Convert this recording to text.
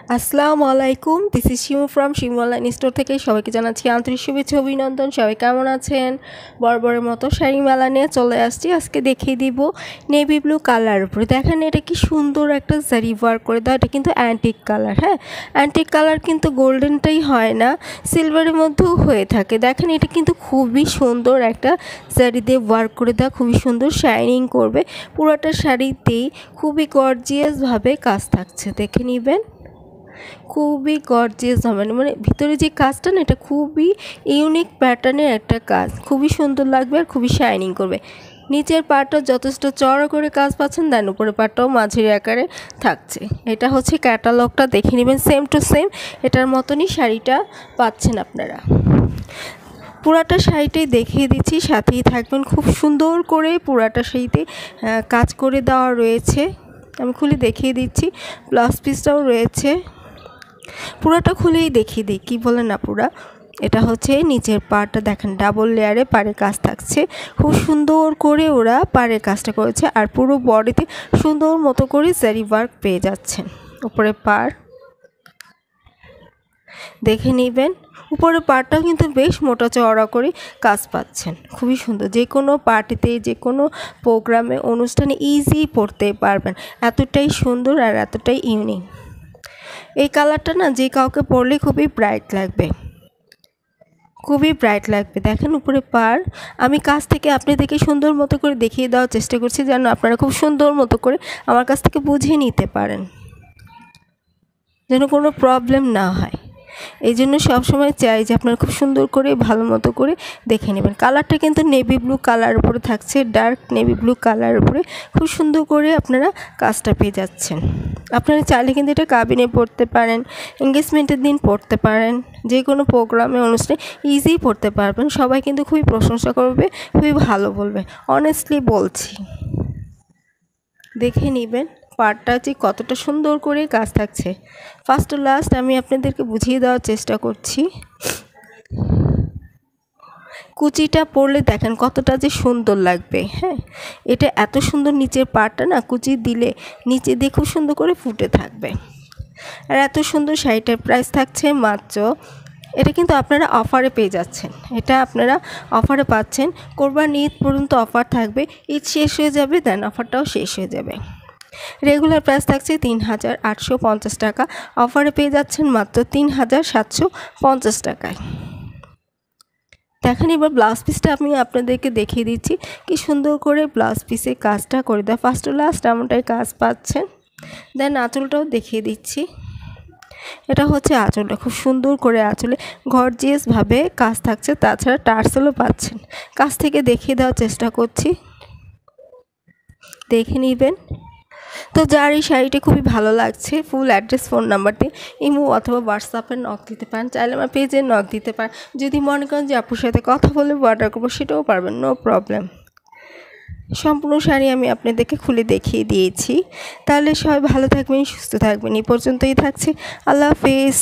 আসসালামু আলাইকুম, this is Shimu from Shimu online store থেকে সবাইকে জানাচ্ছি আন্তরিক শুভেচ্ছা অভিনন্দন। সবাই কেমন আছেন? বরাবরের মতো শাড়ি মেলা নিয়ে চলে আসছি। আজকে দেখিয়ে দিব নেভি ব্লু কালার উপরে। দেখেন এটা কি সুন্দর একটা জারি ওয়ার্ক করে দেওয়া। এটা কিন্তু অ্যান্টিক কালার। হ্যাঁ, অ্যান্টিক কালার কিন্তু গোল্ডেনটাই হয় না, সিলভারের মধ্যেও হয়ে থাকে। দেখেন এটা কিন্তু খুবই সুন্দর একটা জারি দিয়ে ওয়ার্ক করে দেওয়া, খুবই সুন্দর শাইনিং করবে। পুরোটা শাড়িতেই খুবই গর্জিয়াসভাবে কাজ থাকছে, দেখে নেবেন। খুবই গর্জিয়াস হবে, মানে ভিতরে যে কাজটা না, এটা খুবই ইউনিক প্যাটার্নের একটা কাজ, খুবই সুন্দর লাগবে আর খুবই শাইনিং করবে। নিচের পাটটা যথেষ্ট চড়া করে কাজ পাচ্ছেন, দেন উপরে পাটটাও মাঝারি আকারে থাকছে। এটা হচ্ছে ক্যাটালগটা, দেখে নেবেন। সেম টু সেম এটার মতনই শাড়িটা পাচ্ছেন আপনারা। পুরাটা শাড়িটাই দেখিয়ে দিচ্ছি, সাথেই থাকবেন। খুব সুন্দর করে পুরাটা শাড়িতে কাজ করে দেওয়া রয়েছে। আমি খুলে দেখিয়ে দিচ্ছি, ব্লাউজ পিসটাও রয়েছে। পুরাটা খুলেই দেখিয়ে দিই, কী বলে না পুরা। এটা হচ্ছে নিচের পাড়টা, দেখেন ডাবল লেয়ারে পাড়ে কাজ থাকছে। খুব সুন্দর করে ওরা পাড়ের কাজটা করেছে, আর পুরো বডিতে সুন্দর মতো করে জারি ওয়ার্ক পেয়ে যাচ্ছেন। উপরে পাড় দেখে নেবেন। উপরের পাড়টাও কিন্তু বেশ মোটা চওড়া করে কাজ পাচ্ছেন, খুবই সুন্দর। যে কোনো পার্টিতে, যে কোনো প্রোগ্রামে, অনুষ্ঠানে ইজি পরতে পারবেন, এতটাই সুন্দর আর এতটাই ইউনিক। এই কালারটা না যে কাউকে পরলে খুবই ব্রাইট লাগবে, খুবই ব্রাইট লাগবে। দেখেন উপরে পাড়, আমি কাছ থেকে আপনাদেরকে সুন্দর মতো করে দেখিয়ে দেওয়ার চেষ্টা করছি, যেন আপনারা খুব সুন্দর মতো করে আমার কাছ থেকে বুঝে নিতে পারেন, যেন কোনো প্রবলেম না হয়। এই জন্য সবসময় চাই যে আপনারা খুব সুন্দর করে ভালো মতো করে দেখে নেবেন। কালারটা কিন্তু নেভি ব্লু কালার উপরে থাকছে, ডার্ক নেভি ব্লু কালার উপরে খুব সুন্দর করে আপনারা কাজটা পেয়ে যাচ্ছেন। আপনারা চাইলে কিন্তু এটা কাবিনে পরতে পারেন, এঙ্গেজমেন্টের দিন পরতে পারেন, যে কোনো প্রোগ্রামে, অনুষ্ঠানে ইজি পরতে পারবেন। সবাই কিন্তু খুবই প্রশংসা করবে, খুবই ভালো বলবে, অনেস্টলি বলছি। দেখে নেবেন পাড়টা যে কতটা সুন্দর করে কাজ থাকছে। ফার্স্ট টু লাস্ট আমি আপনাদেরকে বুঝিয়ে দেওয়ার চেষ্টা করছি। কুচিটা পরলে দেখেন কতটা যে সুন্দর লাগবে। হ্যাঁ, এটা এত সুন্দর, নিচের পাড়টা না কুচি দিলে নিচে দিয়ে খুব সুন্দর করে ফুটে থাকবে। আর এত সুন্দর শাড়িটার প্রাইস থাকছে মাত্র, এটা কিন্তু আপনারা অফারে পেয়ে যাচ্ছেন। এটা আপনারা অফারে পাচ্ছেন, কোরবানি ঈদ পর্যন্ত অফার থাকবে। ঈদ শেষ হয়ে যাবে, দেন অফারটাও শেষ হয়ে যাবে। রেগুলার প্রাইস থাকছে ৩,৮৫০ টাকা, অফারে পেয়ে যাচ্ছেন মাত্র ৩,৭৫০ টাকায়। দেখেন এবার ব্লাউজ পিসটা আমি আপনাদেরকে দেখিয়ে দিচ্ছি, কি সুন্দর করে ব্লাউজ পিসে কাজটা করে দেয়। ফার্স্ট টু লাস্ট এমনটাই কাজ পাচ্ছেন। দেন আঁচলটাও দেখিয়ে দিচ্ছি। এটা হচ্ছে আঁচলটা, খুব সুন্দর করে আঁচলে গর্জিয়াসভাবে কাজ থাকছে, তাছাড়া টার্সেলও পাচ্ছেন। কাছ থেকে দেখিয়ে দেওয়ার চেষ্টা করছি, দেখে নেবেন। তো যার এই শাড়িটি খুবই ভালো লাগছে, ফুল অ্যাড্রেস, ফোন নাম্বার দিয়ে ইমো অথবা হোয়াটসঅ্যাপে নক দিতে পারেন, চাইলে আমার পেজে নক দিতে পারেন। যদি মনে করেন যে আপুর সাথে কথা বলে অর্ডার করবো, সেটাও পারবেন, নো প্রবলেম। সম্পূর্ণ শাড়ি আমি আপনাদেরকে খুলে দেখিয়ে দিয়েছি। তাহলে সবাই ভালো থাকবেন, সুস্থ থাকবেন। এই পর্যন্তই থাকছে, আল্লাহ হাফেজ।